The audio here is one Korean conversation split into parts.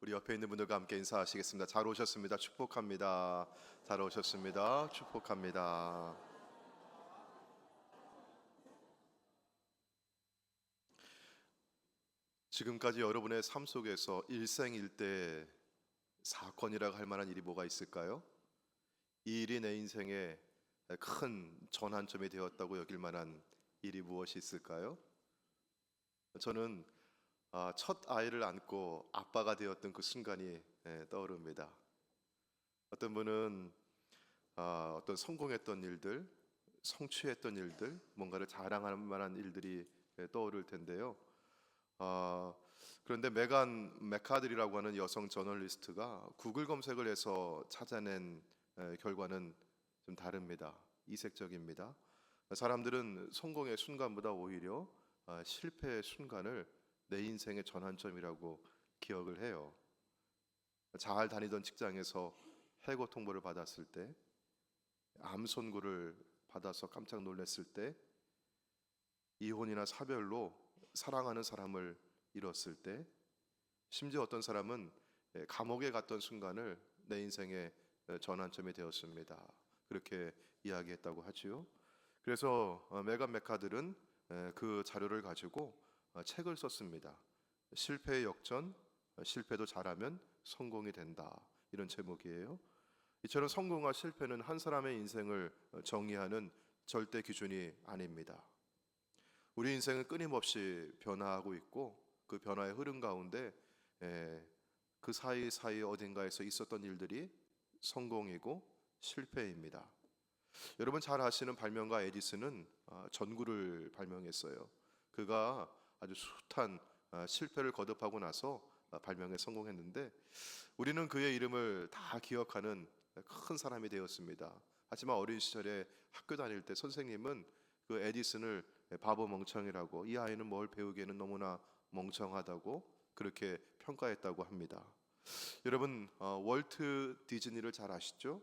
우리 옆에 있는 분들과 함께 인사하시겠습니다. 잘 오셨습니다. 축복합니다. 잘 오셨습니다. 축복합니다. 지금까지 여러분의 삶 속에서 일생일대 사건이라고 할 만한 일이 뭐가 있을까요? 이 일이 내 인생에 큰 전환점이 되었다고 여길 만한 일이 무엇이 있을까요? 저는 첫 아이를 안고 아빠가 되었던 그 순간이 떠오릅니다. 어떤 분은 어떤 성공했던 일들, 성취했던 일들, 뭔가를 자랑할 만한 일들이 떠오를 텐데요. 그런데 메간 맥카들이라고 하는 여성 저널리스트가 구글 검색을 해서 찾아낸 결과는 좀 다릅니다. 이색적입니다. 사람들은 성공의 순간보다 오히려 실패의 순간을 내 인생의 전환점이라고 기억을 해요. 잘 다니던 직장에서 해고 통보를 받았을 때, 암 선고를 받아서 깜짝 놀랐을 때, 이혼이나 사별로 사랑하는 사람을 잃었을 때, 심지어 어떤 사람은 감옥에 갔던 순간을 내 인생의 전환점이 되었습니다. 그렇게 이야기했다고 하지요. 그래서 메간 맥카들은 그 자료를 가지고 책을 썼습니다. 실패의 역전, 실패도 잘하면 성공이 된다. 이런 제목이에요. 이처럼 성공과 실패는 한 사람의 인생을 정의하는 절대 기준이 아닙니다. 우리 인생은 끊임없이 변화하고 있고 그 변화의 흐름 가운데 그 사이사이 어딘가에서 있었던 일들이 성공이고 실패입니다. 여러분 잘 아시는 발명가 에디슨은 전구를 발명했어요. 그가 아주 숱한 실패를 거듭하고 나서 발명에 성공했는데 우리는 그의 이름을 다 기억하는 큰 사람이 되었습니다. 하지만 어린 시절에 학교 다닐 때 선생님은 그 에디슨을 바보 멍청이라고, 이 아이는 뭘 배우기에는 너무나 멍청하다고 그렇게 평가했다고 합니다. 여러분 월트 디즈니를 잘 아시죠?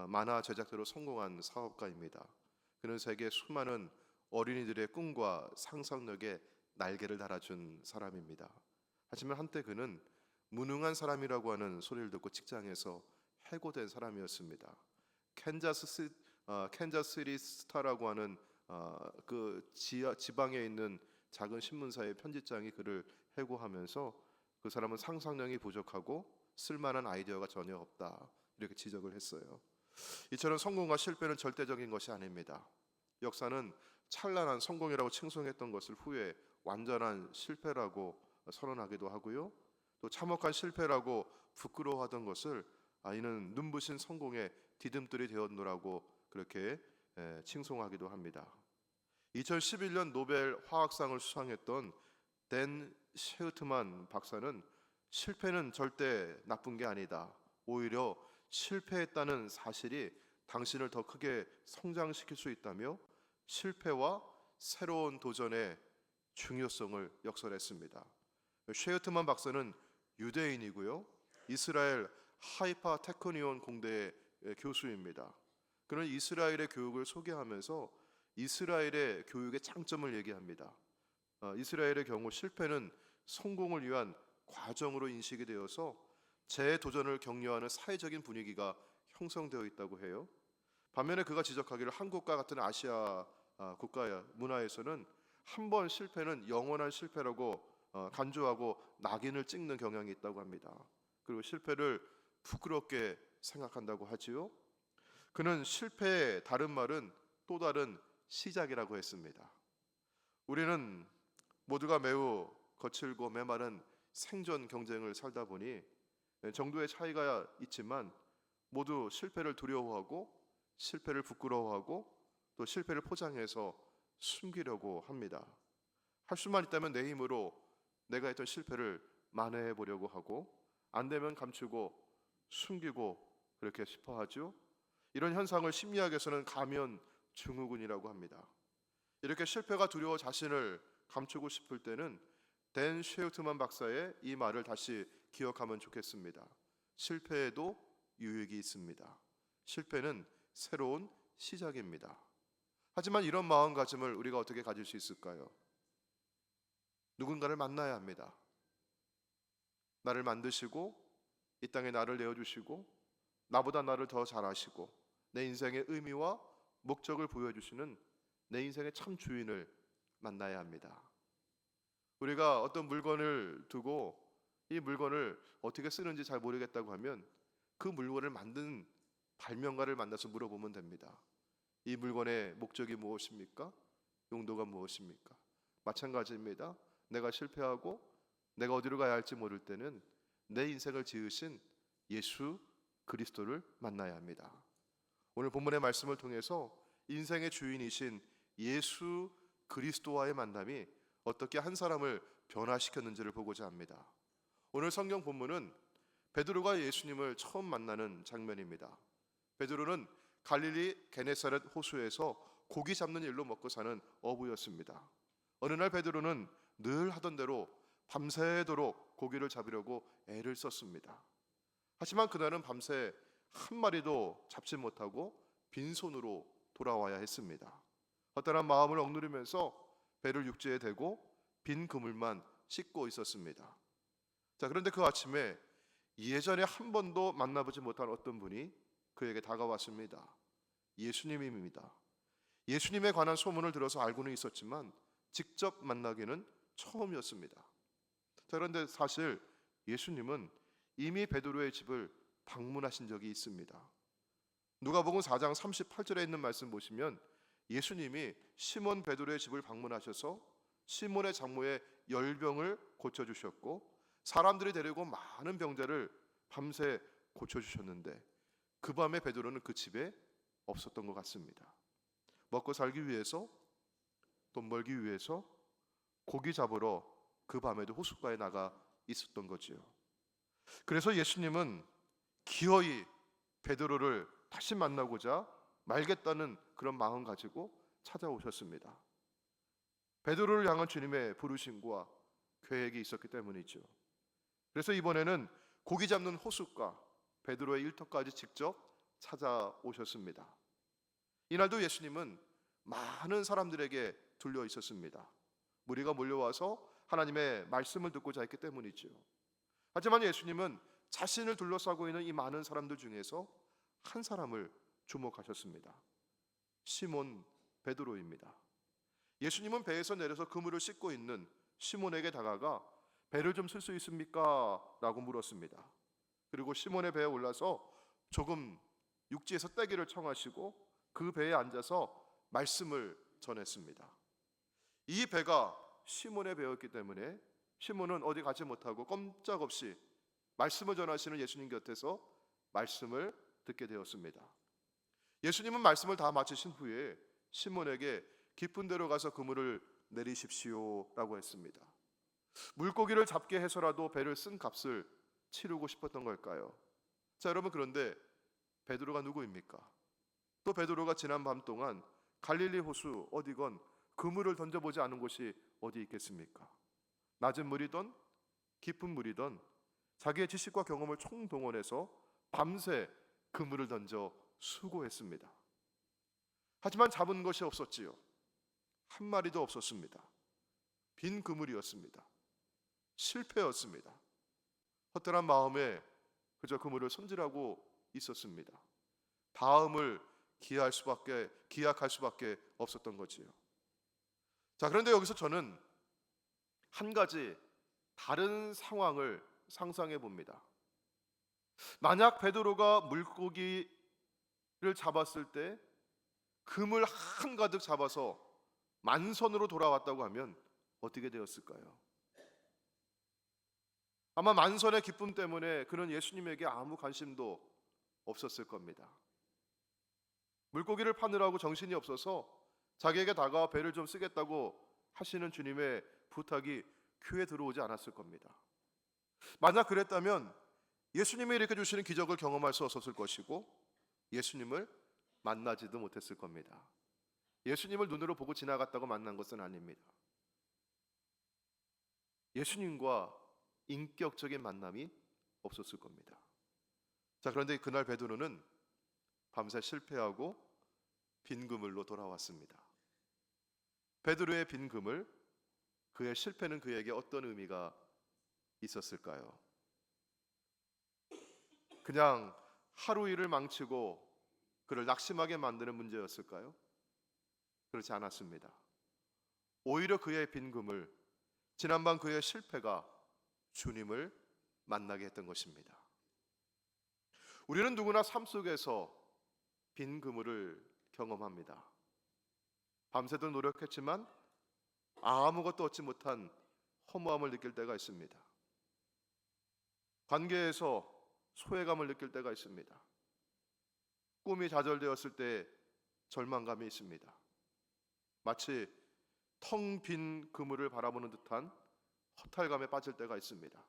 만화 제작자로 성공한 사업가입니다. 그는 세계 수많은 어린이들의 꿈과 상상력에 날개를 달아준 사람입니다. 하지만 한때 그는 무능한 사람이라고 하는 소리를 듣고 직장에서 해고된 사람이었습니다. 캔자스시티 스타라고 하는 그 지방에 있는 작은 신문사의 편집장이 그를 해고하면서 그 사람은 상상력이 부족하고 쓸만한 아이디어가 전혀 없다 이렇게 지적을 했어요. 이처럼 성공과 실패는 절대적인 것이 아닙니다. 역사는 찬란한 성공이라고 칭송했던 것을 후에 완전한 실패라고 선언하기도 하고요. 또 참혹한 실패라고 부끄러워하던 것을 이는 눈부신 성공의 디딤돌이 되었노라고 그렇게 칭송하기도 합니다. 2011년 노벨 화학상을 수상했던 댄 셰우트만 박사는 실패는 절대 나쁜 게 아니다. 오히려 실패했다는 사실이 당신을 더 크게 성장시킬 수 있다며 실패와 새로운 도전의 중요성을 역설했습니다. 셰우트만 박사는 유대인이고요. 이스라엘 하이파 테크니온 공대의 교수입니다. 그는 이스라엘의 교육을 소개하면서 이스라엘의 교육의 장점을 얘기합니다. 이스라엘의 경우 실패는 성공을 위한 과정으로 인식이 되어서 재도전을 격려하는 사회적인 분위기가 형성되어 있다고 해요. 반면에 그가 지적하기를 한국과 같은 아시아 국가의 문화에서는 한 번 실패는 영원한 실패라고 간주하고 낙인을 찍는 경향이 있다고 합니다. 그리고 실패를 부끄럽게 생각한다고 하지요. 그는 실패의 다른 말은 또 다른 시작이라고 했습니다. 우리는 모두가 매우 거칠고 메마른 생존 경쟁을 살다 보니 정도의 차이가 있지만 모두 실패를 두려워하고 실패를 부끄러워하고 또 실패를 포장해서 숨기려고 합니다. 할 수만 있다면 내 힘으로 내가 했던 실패를 만회해 보려고 하고 안 되면 감추고 숨기고 그렇게 싶어 하죠. 이런 현상을 심리학에서는 가면 증후군이라고 합니다. 이렇게 실패가 두려워 자신을 감추고 싶을 때는 댄 셰우트만 박사의 이 말을 다시 기억하면 좋겠습니다. 실패에도 유익이 있습니다. 실패는 새로운 시작입니다. 하지만 이런 마음가짐을 우리가 어떻게 가질 수 있을까요? 누군가를 만나야 합니다. 나를 만드시고 이 땅에 나를 내어주시고 나보다 나를 더 잘 아시고 내 인생의 의미와 목적을 보여주시는 내 인생의 참 주인을 만나야 합니다. 우리가 어떤 물건을 두고 이 물건을 어떻게 쓰는지 잘 모르겠다고 하면 그 물건을 만든 발명가를 만나서 물어보면 됩니다. 이 물건의 목적이 무엇입니까? 용도가 무엇입니까? 마찬가지입니다. 내가 실패하고 내가 어디로 가야 할지 모를 때는 내 인생을 지으신 예수 그리스도를 만나야 합니다. 오늘 본문의 말씀을 통해서 인생의 주인이신 예수 그리스도와의 만남이 어떻게 한 사람을 변화시켰는지를 보고자 합니다. 오늘 성경 본문은 베드로가 예수님을 처음 만나는 장면입니다. 베드로는 갈릴리 게네사렛 호수에서 고기 잡는 일로 먹고 사는 어부였습니다. 어느 날 베드로는 늘 하던 대로 밤새도록 고기를 잡으려고 애를 썼습니다. 하지만 그날은 밤새 한 마리도 잡지 못하고 빈손으로 돌아와야 했습니다. 허탈한 마음을 억누르면서 배를 육지에 대고 빈 그물만 씻고 있었습니다. 그런데 그 아침에 예전에 한 번도 만나보지 못한 어떤 분이 그에게 다가왔습니다. 예수님입니다. 예수님에 관한 소문을 들어서 알고는 있었지만 직접 만나기는 처음이었습니다. 그런데 사실 예수님은 이미 베드로의 집을 방문하신 적이 있습니다. 누가복음 4장 38절에 있는 말씀 보시면 예수님이 시몬 베드로의 집을 방문하셔서 시몬의 장모의 열병을 고쳐주셨고 사람들이 데리고 많은 병자를 밤새 고쳐주셨는데 그 밤에 베드로는 그 집에 없었던 것 같습니다. 먹고 살기 위해서, 돈 벌기 위해서 고기 잡으러 그 밤에도 호숫가에 나가 있었던 거지요. 그래서 예수님은 기어이 베드로를 다시 만나고자 말겠다는 그런 마음 가지고 찾아오셨습니다. 베드로를 향한 주님의 부르심과 계획이 있었기 때문이죠. 그래서 이번에는 고기 잡는 호숫가 베드로의 일터까지 직접 찾아오셨습니다. 이날도 예수님은 많은 사람들에게 둘려 있었습니다. 무리가 몰려와서 하나님의 말씀을 듣고자 했기 때문이죠. 하지만 예수님은 자신을 둘러싸고 있는 이 많은 사람들 중에서 한 사람을 주목하셨습니다. 시몬 베드로입니다. 예수님은 배에서 내려서 그물을 씻고 있는 시몬에게 다가가 배를 좀 쓸 수 있습니까? 라고 물었습니다. 그리고 시몬의 배에 올라서 조금 육지에서 떼기를 청하시고 그 배에 앉아서 말씀을 전했습니다. 이 배가 시몬의 배였기 때문에 시몬은 어디 가지 못하고 꼼짝없이 말씀을 전하시는 예수님 곁에서 말씀을 듣게 되었습니다. 예수님은 말씀을 다 마치신 후에 시몬에게 깊은 데로 가서 그물을 내리십시오 라고 했습니다. 물고기를 잡게 해서라도 배를 쓴 값을 치르고 싶었던 걸까요? 여러분, 그런데 베드로가 누구입니까? 또 베드로가 지난 밤 동안 갈릴리 호수 어디건 그물을 던져보지 않은 곳이 어디 있겠습니까? 낮은 물이든 깊은 물이든 자기의 지식과 경험을 총동원해서 밤새 그물을 던져 수고했습니다. 하지만 잡은 것이 없었지요. 한 마리도 없었습니다. 빈 그물이었습니다. 실패였습니다. 허탈한 마음에 그저 그물을 손질하고 있었습니다. 다음을 기약할 수밖에 없었던 거지요. 그런데 여기서 저는 한 가지 다른 상황을 상상해 봅니다. 만약 베드로가 물고기를 잡았을 때 그물 한가득 잡아서 만선으로 돌아왔다고 하면 어떻게 되었을까요? 아마 만선의 기쁨 때문에 그는 예수님에게 아무 관심도 없었을 겁니다. 물고기를 파느라고 정신이 없어서 자기에게 다가와 배를 좀 쓰겠다고 하시는 주님의 부탁이 귀에 들어오지 않았을 겁니다. 만약 그랬다면 예수님이 일으켜 주시는 기적을 경험할 수 없었을 것이고 예수님을 만나지도 못했을 겁니다. 예수님을 눈으로 보고 지나갔다고 만난 것은 아닙니다. 예수님과 인격적인 만남이 없었을 겁니다. 그런데 그날 베드로는 밤새 실패하고 빈 그물로 돌아왔습니다. 베드로의 빈 그물, 그의 실패는 그에게 어떤 의미가 있었을까요? 그냥 하루 일을 망치고 그를 낙심하게 만드는 문제였을까요? 그렇지 않았습니다. 오히려 그의 빈금을, 지난번 그의 실패가 주님을 만나게 했던 것입니다. 우리는 누구나 삶 속에서 빈그물을 경험합니다. 밤새도 노력했지만 아무것도 얻지 못한 허무함을 느낄 때가 있습니다. 관계에서 소외감을 느낄 때가 있습니다. 꿈이 좌절되었을 때 절망감이 있습니다. 마치 텅 빈 그물을 바라보는 듯한 허탈감에 빠질 때가 있습니다.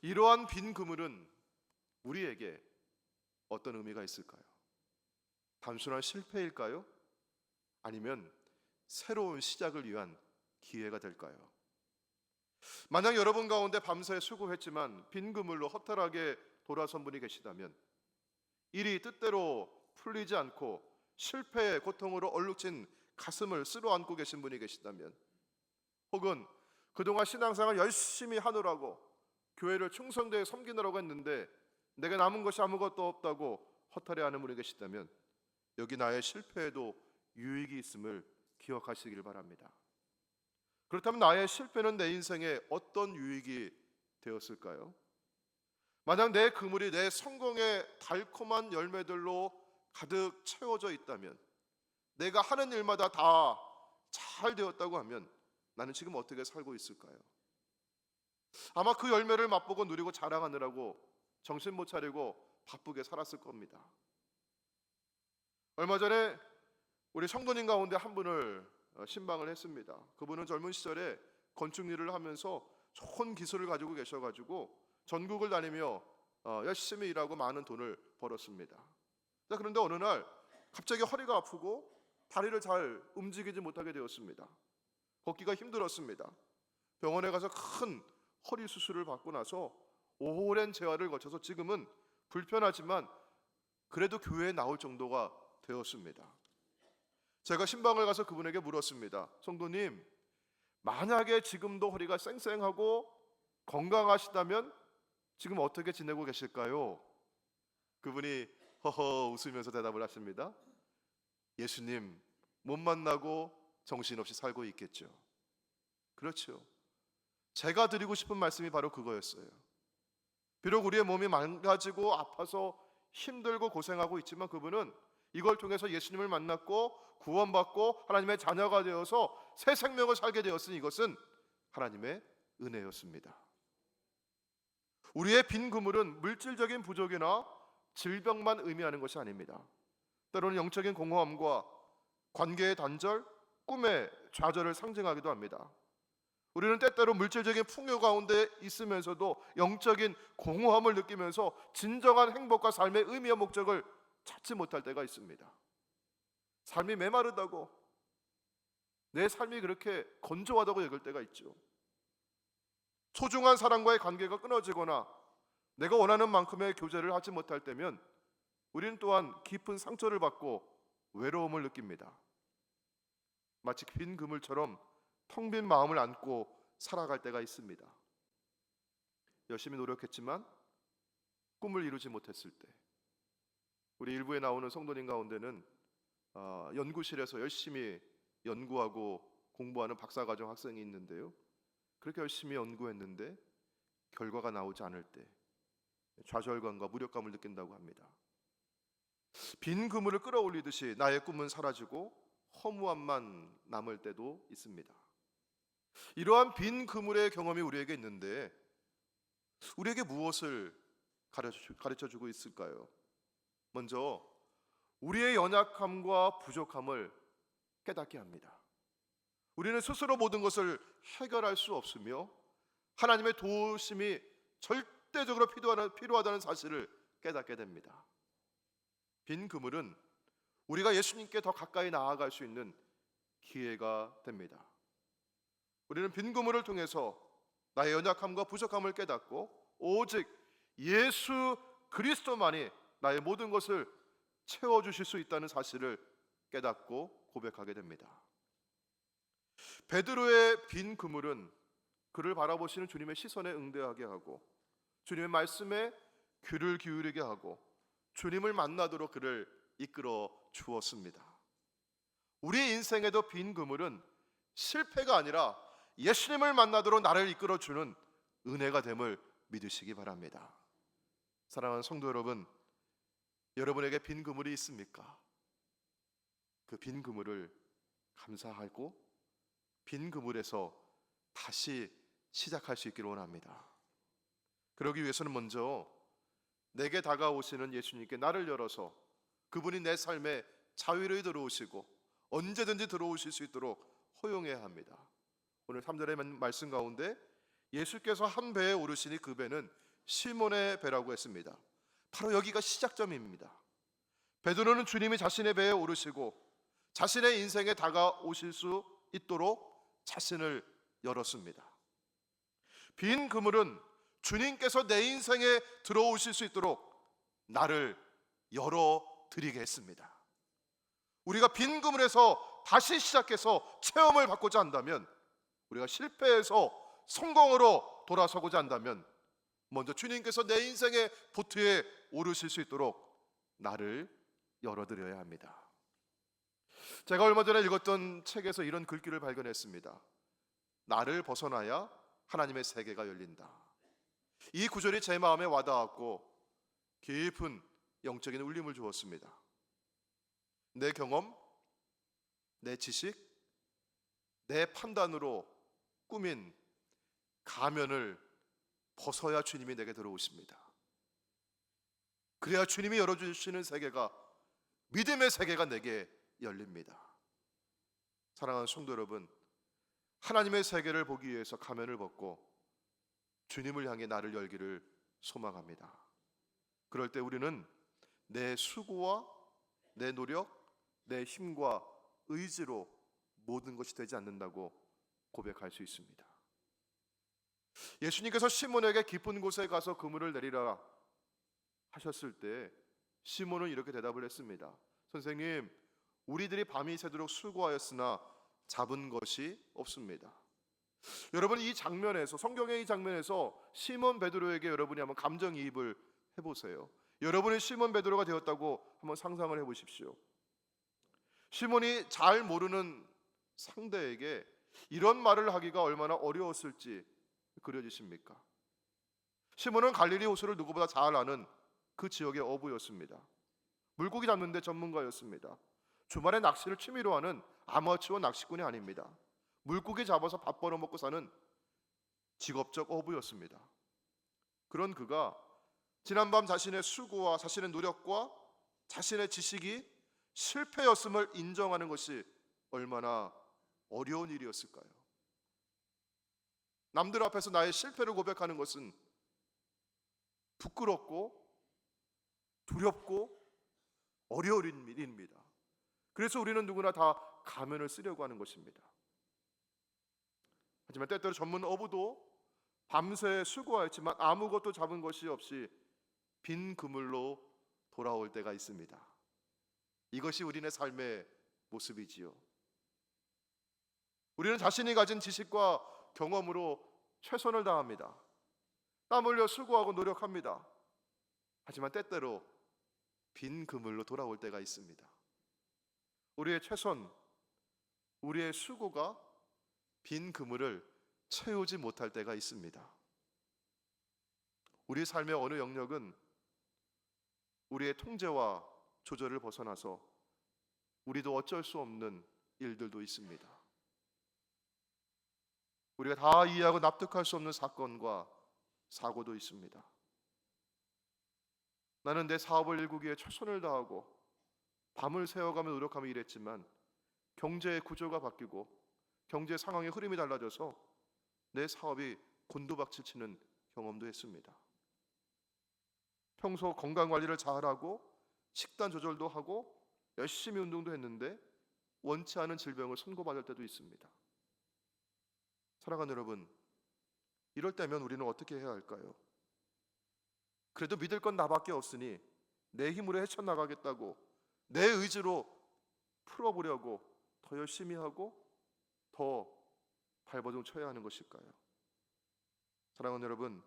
이러한 빈 그물은 우리에게 어떤 의미가 있을까요? 단순한 실패일까요? 아니면 새로운 시작을 위한 기회가 될까요? 만약 여러분 가운데 밤새 수고했지만 빈 그물로 허탈하게 돌아선 분이 계시다면, 일이 뜻대로 풀리지 않고 실패의 고통으로 얼룩진 가슴을 쓸어안고 계신 분이 계시다면, 혹은 그동안 신앙생활 열심히 하느라고 교회를 충성되게 섬기느라고 했는데 내게 남은 것이 아무것도 없다고 허탈해하는 분이 계시다면, 여기 나의 실패에도 유익이 있음을 기억하시길 바랍니다. 그렇다면 나의 실패는 내 인생에 어떤 유익이 되었을까요? 만약 내 그물이 내 성공의 달콤한 열매들로 가득 채워져 있다면, 내가 하는 일마다 다 잘 되었다고 하면 나는 지금 어떻게 살고 있을까요? 아마 그 열매를 맛보고 누리고 자랑하느라고 정신 못 차리고 바쁘게 살았을 겁니다. 얼마 전에 우리 성도님 가운데 한 분을 신방을 했습니다. 그분은 젊은 시절에 건축 일을 하면서 좋은 기술을 가지고 계셔가지고 전국을 다니며 열심히 일하고 많은 돈을 벌었습니다. 그런데 어느 날 갑자기 허리가 아프고 다리를 잘 움직이지 못하게 되었습니다. 걷기가 힘들었습니다. 병원에 가서 큰 허리 수술을 받고 나서 오랜 재활을 거쳐서 지금은 불편하지만 그래도 교회에 나올 정도가 되었습니다. 제가 신방을 가서 그분에게 물었습니다. 성도님, 만약에 지금도 허리가 쌩쌩하고 건강하시다면 지금 어떻게 지내고 계실까요? 그분이 허허 웃으면서 대답을 하십니다. 예수님 못 만나고 정신없이 살고 있겠죠. 그렇죠. 제가 드리고 싶은 말씀이 바로 그거였어요. 비록 우리의 몸이 망가지고 아파서 힘들고 고생하고 있지만 그분은 이걸 통해서 예수님을 만났고 구원받고 하나님의 자녀가 되어서 새 생명을 살게 되었으니 이것은 하나님의 은혜였습니다. 우리의 빈 그물은 물질적인 부족이나 질병만 의미하는 것이 아닙니다. 때로는 영적인 공허함과 관계의 단절, 꿈의 좌절을 상징하기도 합니다. 우리는 때때로 물질적인 풍요 가운데 있으면서도 영적인 공허함을 느끼면서 진정한 행복과 삶의 의미와 목적을 찾지 못할 때가 있습니다. 삶이 메마르다고, 내 삶이 그렇게 건조하다고 여길 때가 있죠. 소중한 사람과의 관계가 끊어지거나 내가 원하는 만큼의 교제를 하지 못할 때면 우리는 또한 깊은 상처를 받고 외로움을 느낍니다. 마치 빈 그물처럼 텅 빈 마음을 안고 살아갈 때가 있습니다. 열심히 노력했지만 꿈을 이루지 못했을 때, 우리 일부에 나오는 성도님 가운데는 연구실에서 열심히 연구하고 공부하는 박사과정 학생이 있는데요, 그렇게 열심히 연구했는데 결과가 나오지 않을 때 좌절감과 무력감을 느낀다고 합니다. 빈 그물을 끌어올리듯이 나의 꿈은 사라지고 허무함만 남을 때도 있습니다. 이러한 빈 그물의 경험이 우리에게 있는데 우리에게 무엇을 가르쳐주고 있을까요? 먼저 우리의 연약함과 부족함을 깨닫게 합니다. 우리는 스스로 모든 것을 해결할 수 없으며 하나님의 도우심이 절대적으로 필요하다는 사실을 깨닫게 됩니다. 빈 그물은 우리가 예수님께 더 가까이 나아갈 수 있는 기회가 됩니다. 우리는 빈 그물을 통해서 나의 연약함과 부족함을 깨닫고 오직 예수 그리스도만이 나의 모든 것을 채워주실 수 있다는 사실을 깨닫고 고백하게 됩니다. 베드로의 빈 그물은 그를 바라보시는 주님의 시선에 응대하게 하고 주님의 말씀에 귀를 기울이게 하고 주님을 만나도록 그를 이끌어 주었습니다. 우리 인생에도 빈 그물은 실패가 아니라 예수님을 만나도록 나를 이끌어 주는 은혜가 됨을 믿으시기 바랍니다. 사랑하는 성도 여러분, 여러분에게 빈 그물이 있습니까? 그 빈 그물을 감사하고 빈 그물에서 다시 시작할 수 있기를 원합니다. 그러기 위해서는 먼저 내게 다가오시는 예수님께 나를 열어서 그분이 내 삶에 자유를 들어오시고 언제든지 들어오실 수 있도록 허용해야 합니다. 오늘 3절의 말씀 가운데 예수께서 한 배에 오르시니 그 배는 시몬의 배라고 했습니다. 바로 여기가 시작점입니다. 베드로는 주님이 자신의 배에 오르시고 자신의 인생에 다가오실 수 있도록 자신을 열었습니다. 빈 그물은 주님께서 내 인생에 들어오실 수 있도록 나를 열어드리게 했습니다. 우리가 빈 그물에서 다시 시작해서 체험을 받고자 한다면, 우리가 실패해서 성공으로 돌아서고자 한다면 먼저 주님께서 내 인생의 보트에 오르실 수 있도록 나를 열어드려야 합니다. 제가 얼마 전에 읽었던 책에서 이런 글귀를 발견했습니다. 나를 벗어나야 하나님의 세계가 열린다. 이 구절이 제 마음에 와닿았고 깊은 영적인 울림을 주었습니다. 내 경험, 내 지식, 내 판단으로 꾸민 가면을 벗어야 주님이 내게 들어오십니다. 그래야 주님이 열어주시는 세계가, 믿음의 세계가 내게 열립니다. 사랑하는 성도 여러분, 하나님의 세계를 보기 위해서 가면을 벗고 주님을 향해 나를 열기를 소망합니다. 그럴 때 우리는 내 수고와 내 노력, 내 힘과 의지로 모든 것이 되지 않는다고 고백할 수 있습니다. 예수님께서 시몬에게 깊은 곳에 가서 그물을 내리라 하셨을 때 시몬은 이렇게 대답을 했습니다. 선생님, 우리들이 밤이 새도록 수고하였으나 잡은 것이 없습니다. 여러분, 이 장면에서, 성경의 이 장면에서 시몬 베드로에게 여러분이 한번 감정이입을 해보세요. 여러분이 시몬 베드로가 되었다고 한번 상상을 해보십시오. 시몬이 잘 모르는 상대에게 이런 말을 하기가 얼마나 어려웠을지 그려지십니까? 시몬은 갈릴리 호수를 누구보다 잘 아는 그 지역의 어부였습니다. 물고기 잡는 데 전문가였습니다. 주말에 낚시를 취미로 하는 아마추어 낚시꾼이 아닙니다. 물고기 잡아서 밥 벌어 먹고 사는 직업적 어부였습니다. 그런 그가 지난밤 자신의 수고와 자신의 노력과 자신의 지식이 실패였음을 인정하는 것이 얼마나 어려운 일이었을까요? 남들 앞에서 나의 실패를 고백하는 것은 부끄럽고 두렵고 어려운 일입니다. 그래서 우리는 누구나 다 가면을 쓰려고 하는 것입니다. 하지만 때때로 전문 어부도 밤새 수고하였지만 아무것도 잡은 것이 없이 빈 그물로 돌아올 때가 있습니다. 이것이 우리네 삶의 모습이지요. 우리는 자신이 가진 지식과 경험으로 최선을 다합니다. 땀 흘려 수고하고 노력합니다. 하지만 때때로 빈 그물로 돌아올 때가 있습니다. 우리의 최선, 우리의 수고가 빈 그물을 채우지 못할 때가 있습니다. 우리 삶의 어느 영역은 우리의 통제와 조절을 벗어나서 우리도 어쩔 수 없는 일들도 있습니다. 우리가 다 이해하고 납득할 수 없는 사건과 사고도 있습니다. 나는 내 사업을 일구기 위해 최선을 다하고 밤을 새워가며 노력하며 일했지만 경제의 구조가 바뀌고 경제 상황의 흐름이 달라져서 내 사업이 곤두박질 치는 경험도 했습니다. 평소 건강관리를 잘하고 식단 조절도 하고 열심히 운동도 했는데 원치 않은 질병을 선고받을 때도 있습니다. 사랑하는 여러분, 이럴 때면 우리는 어떻게 해야 할까요? 그래도 믿을 건 나밖에 없으니 내 힘으로 헤쳐나가겠다고 내 의지로 풀어보려고 더 열심히 하고 더 발버둥 쳐야 하는 것일까요? 사랑하는 여러분,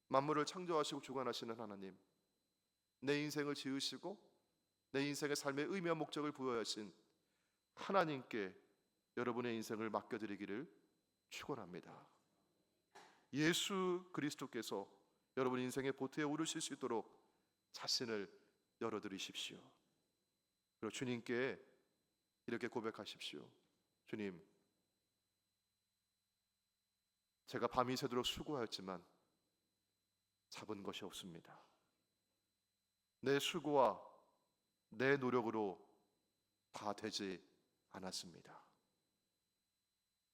만물을 창조하시고 주관하시는 하나님, 내 인생을 지으시고 내 인생의 삶의 의미와 목적을 부여하신 하나님께 여러분의 인생을 맡겨드리기를 축원합니다. 예수 그리스도께서 여러분 인생의 보트에 오르실 수 있도록 자신을 열어드리십시오. 그리고 주님께 이렇게 고백하십시오. 주님, 제가 밤이 새도록 수고하였지만 잡은 것이 없습니다. 내 수고와 내 노력으로 다 되지 않았습니다.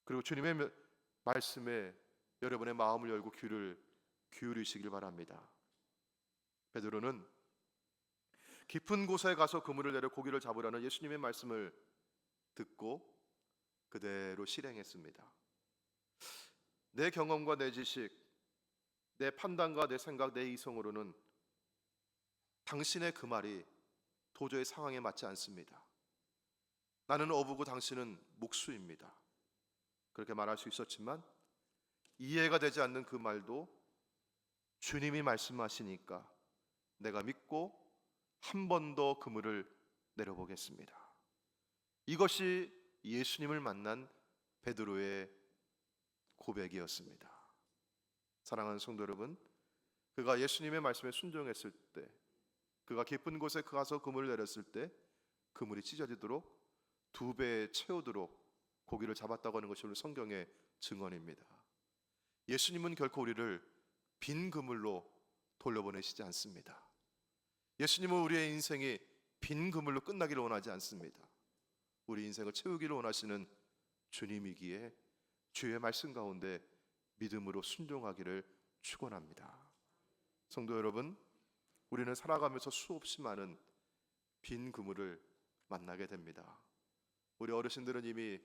그리고 주님의 말씀에 여러분의 마음을 열고 귀를 기울이시길 바랍니다. 베드로는 깊은 곳에 가서 그물을 내려 고기를 잡으라는 예수님의 말씀을 듣고 그대로 실행했습니다. 내 경험과 내 지식, 내 판단과 내 생각, 내 이성으로는 당신의 그 말이 도저히 상황에 맞지 않습니다. 나는 어부고 당신은 목수입니다. 그렇게 말할 수 있었지만 이해가 되지 않는 그 말도 주님이 말씀하시니까 내가 믿고 한 번 더 그물을 내려보겠습니다. 이것이 예수님을 만난 베드로의 고백이었습니다. 사랑하는 성도 여러분, 그가 예수님의 말씀에 순종했을 때, 그가 깊은 곳에 가서 그물을 내렸을 때 그물이 찢어지도록 2배 채우도록 고기를 잡았다고 하는 것이 오늘 성경의 증언입니다. 예수님은 결코 우리를 빈 그물로 돌려보내시지 않습니다. 예수님은 우리의 인생이 빈 그물로 끝나기를 원하지 않습니다. 우리 인생을 채우기를 원하시는 주님이기에 주의 말씀 가운데 믿음으로 순종하기를 축원합니다. 성도 여러분, 우리는 살아가면서 수없이 많은 빈 그물을 만나게 됩니다. 우리 어르신들은 이미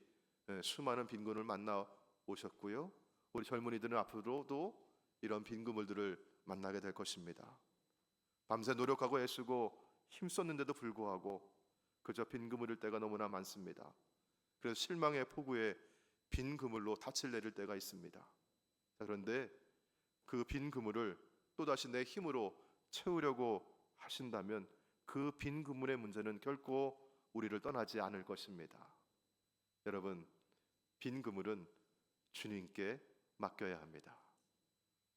수많은 빈 그물을 만나 오셨고요, 우리 젊은이들은 앞으로도 이런 빈 그물들을 만나게 될 것입니다. 밤새 노력하고 애쓰고 힘썼는데도 불구하고 그저 빈 그물일 때가 너무나 많습니다. 그래서 실망의 폭우에 빈 그물로 닻을 내릴 때가 있습니다. 그런데 그 빈 그물을 또다시 내 힘으로 채우려고 하신다면 그 빈 그물의 문제는 결코 우리를 떠나지 않을 것입니다. 여러분, 빈 그물은 주님께 맡겨야 합니다.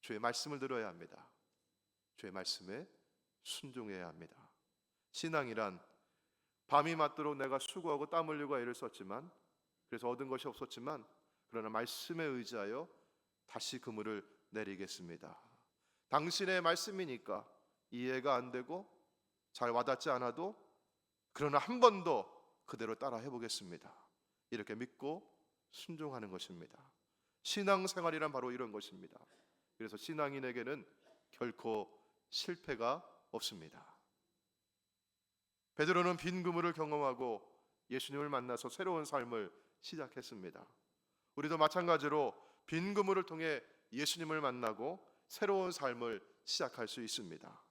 주의 말씀을 들어야 합니다. 주의 말씀에 순종해야 합니다. 신앙이란 밤이 맞도록 내가 수고하고 땀 흘리고 애를 썼지만, 그래서 얻은 것이 없었지만, 그러나 말씀에 의지하여 다시 그물을 내리겠습니다. 당신의 말씀이니까 이해가 안 되고 잘 와닿지 않아도 그러나 한 번 더 그대로 따라 해보겠습니다. 이렇게 믿고 순종하는 것입니다. 신앙생활이란 바로 이런 것입니다. 그래서 신앙인에게는 결코 실패가 없습니다. 베드로는 빈 그물을 경험하고 예수님을 만나서 새로운 삶을 시작했습니다. 우리도 마찬가지로 빈 그물을 통해 예수님을 만나고 새로운 삶을 시작할 수 있습니다.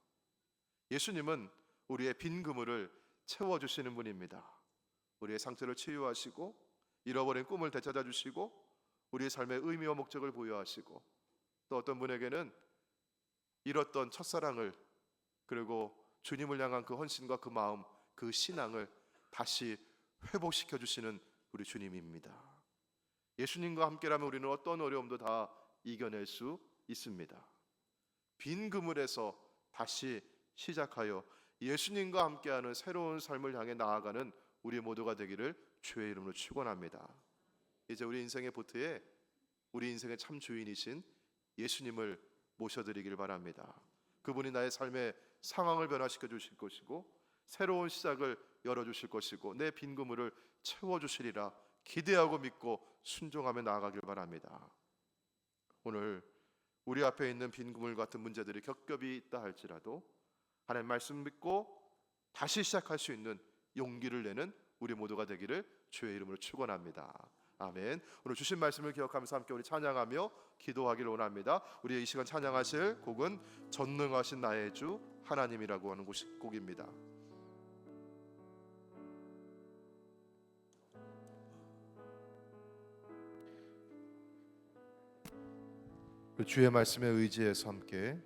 예수님은 우리의 빈 그물을 채워주시는 분입니다. 우리의 상처를 치유하시고 잃어버린 꿈을 되찾아 주시고 우리의 삶의 의미와 목적을 부여하시고, 또 어떤 분에게는 잃었던 첫사랑을, 그리고 주님을 향한 그 헌신과 그 마음, 그 신앙을 다시 회복시켜 주시는 우리 주님입니다. 예수님과 함께라면 우리는 어떤 어려움도 다 이겨낼 수 있습니다. 빈 그물에서 다시 시작하여 예수님과 함께하는 새로운 삶을 향해 나아가는 우리 모두가 되기를 주의 이름으로 축원합니다. 이제 우리 인생의 보트에 우리 인생의 참 주인이신 예수님을 모셔드리길 바랍니다. 그분이 나의 삶의 상황을 변화시켜 주실 것이고 새로운 시작을 열어주실 것이고 내 빈 그물을 채워주시리라 기대하고 믿고 순종하며 나아가길 바랍니다. 오늘 우리 앞에 있는 빈 그물 같은 문제들이 겹겹이 있다 할지라도 하나님 말씀 믿고 다시 시작할 수 있는 용기를 내는 우리 모두가 되기를 주의 이름으로 축원합니다. 아멘. 오늘 주신 말씀을 기억하면서 함께 우리 찬양하며 기도하기를 원합니다. 우리의 이 시간 찬양하실 곡은 전능하신 나의 주 하나님이라고 하는 곡입니다. 주의 말씀에 의지해서 함께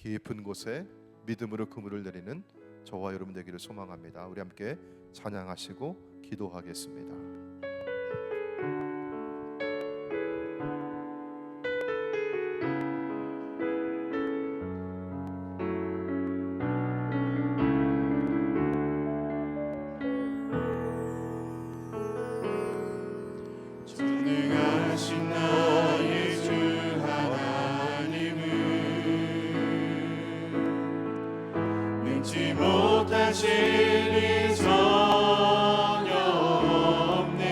깊은 곳에 믿음으로 그물을 내리는 저와 여러분 되기를 소망합니다. 우리 함께 찬양하시고 기도하겠습니다. 전능하신 나의 주 하나님은 능치 못하실 일 전혀 없네.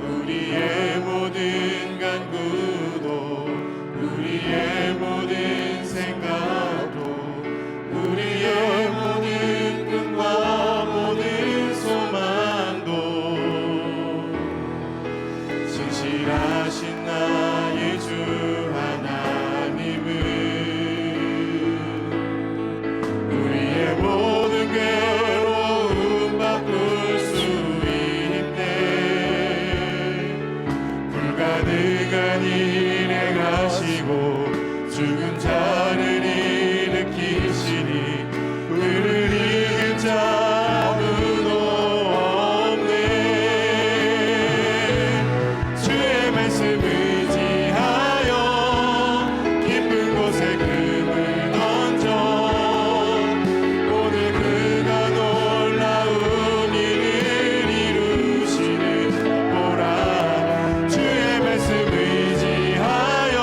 우리의 모든 간구도 우리의 모든 생각도 우리의 모든 꿈과 모든 소망도 신실하신 나의 주 하나님은 우리의 모든 괴로움 바꿀 수 있네. 불가능한 일 행하시고 죽은 자를 일으키시니 그를 이길 자 아무도 없네. 주의 말씀 의지하여 깊은 곳에 금을 던져 오늘 그가 놀라운 일을 이루시는 보라. 주의 말씀 의지하여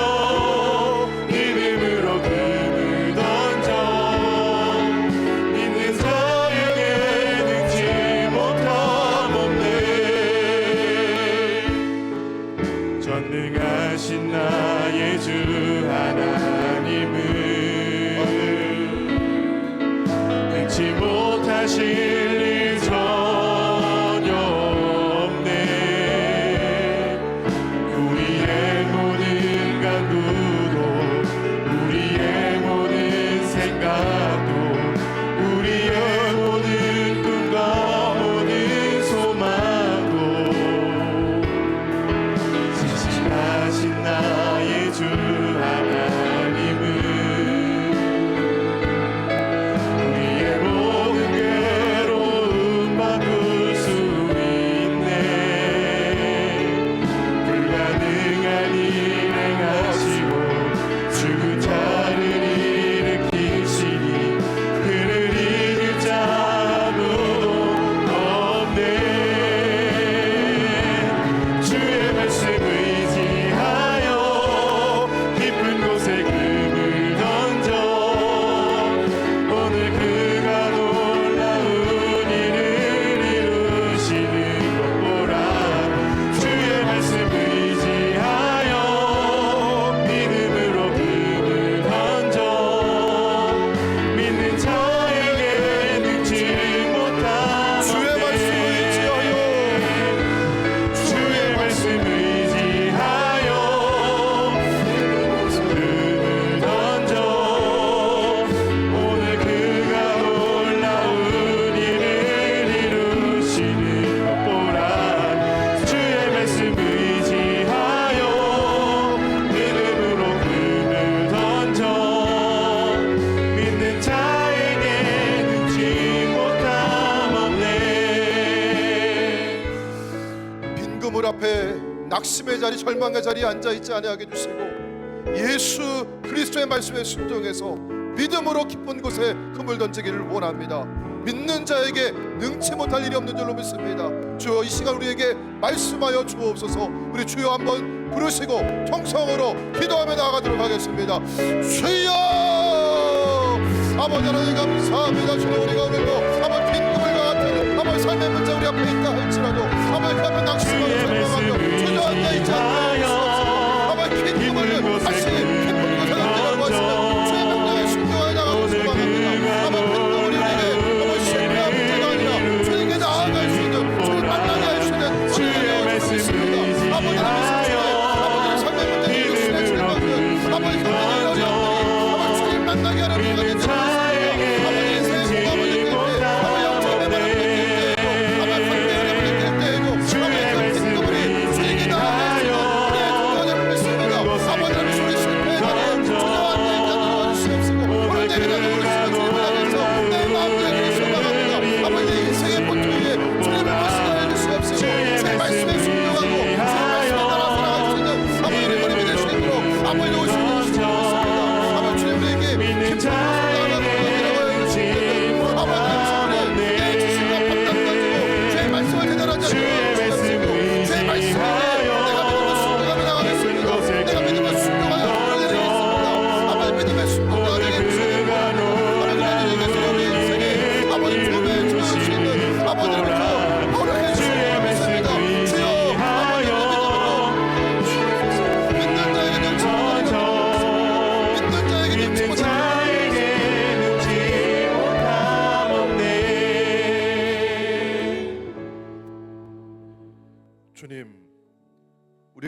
믿음으로 금을 던져 믿는 자에게 능치 못함 없네. 전능하신 나의 주 하나님은 능치 못하실 일 전혀 없네. 우리의 모든 간구도 우리의 모든 생각도 우리의 모든 꿈과 모든 소망도 신실하신 나의 주 하나님은 우리의 모든 괴로움 바꿀 수 있네. 불가능한 일 행하시고 죽은 자를 일으키시니 그를 이길 자 아무도 없네. 주의 말씀 의지하여 깊은 곳에 금을 던져 오늘 그가 놀라운 일을 이루시는 것 보라. 주의 말씀 의지하여 믿음으로 금을 던져 믿는 자에게 능치 못함 주의 말씀 의지하여 주의 말씀 의지하여 금을 던져 오늘 그가 놀라운 일을 이루시는 것 보라. 주의 말씀 의지하여 믿음으로 금을 던져 믿는 자에게 능치 못함 없네. 빈 그물 앞에 낙심의 자리, 절망의 자리에 앉아있지 아니하게 주시고 예수 그리스도의 말씀에 순종해서 믿음으로 기쁜 곳에 금을 던지기를 원합니다. 믿는 자에게 능치 못할 일이 없는 줄로 믿습니다. 주여 이 시간 우리에게 말씀하여 주옵소서. 우리 주여 한번 부르시고 통성으로 기도하며 나아가도록 하겠습니다. 주여 아버지 하나님 감사합니다. 주여 우리가 오늘도 아버지 빈 그물과 같은 아버지 삶의 문제 우리 앞에 있다 할지라도 아버지 그 앞에 낙심하고 절망하고 주저앉아 있지 않게 하옵소서. 아버지 빈 그물을 다시 깊은 곳에 던지라고 하시면 주의 명령에 순종하여 나가고 소망합니다. 아버지 빈 그물이 우리에게 아버지 실패한 문제가 아니라 주님께 나아갈 수 있는 주님 만나게 할 수 있는 주의 말씀 있습니다. 아버지 하나님 아버지 삶의 문제 이루시는 주님 만큼 아버지 현장의 어려움들이 아버지 주님 만나게 하는 누가 되지 않습니다. 아버지 인생의 공감을 느낄 때 아버지 영적의 바람을 느낄 때에도 아버지 관계의 바람을 느낄 때에도 아버지 그 빈 그물이 주님께 나아갈 수 있는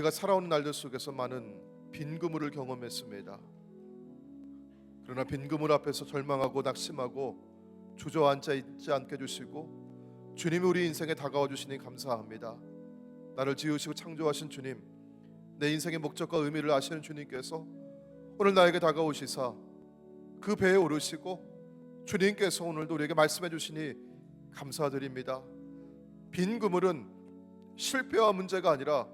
내가 살아오는 날들 속에서 많은 빈 그물을 경험했습니다. 그러나 빈 그물 앞에서 절망하고 낙심하고 주저앉아 있지 않게 해주시고 주님이 우리 인생에 다가와 주시니 감사합니다. 나를 지으시고 창조하신 주님, 내 인생의 목적과 의미를 아시는 주님께서 오늘 나에게 다가오시사 그 배에 오르시고 주님께서 오늘도 우리에게 말씀해 주시니 감사드립니다. 빈 그물은 실패와 문제가 아니라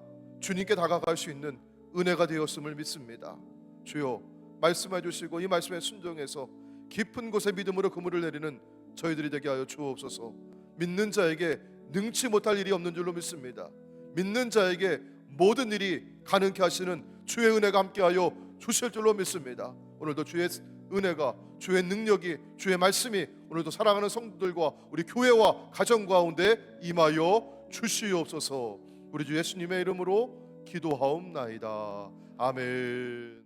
주님께 다가갈 수 있는 은혜가 되었음을 믿습니다. 주여, 말씀해 주시고 이 말씀에 순종해서 깊은 곳에 믿음으로 그물을 내리는 저희들이 되게 하여 주옵소서. 믿는 자에게 능치 못할 일이 없는 줄로 믿습니다. 믿는 자에게 모든 일이 가능케 하시는 주의 은혜가 함께하여 주실 줄로 믿습니다. 오늘도 주의 은혜가, 주의 능력이, 주의 말씀이 오늘도 사랑하는 성도들과 우리 교회와 가정 가운데 임하여 주시옵소서. 우리 주 예수님의 이름으로 기도하옵나이다. 아멘.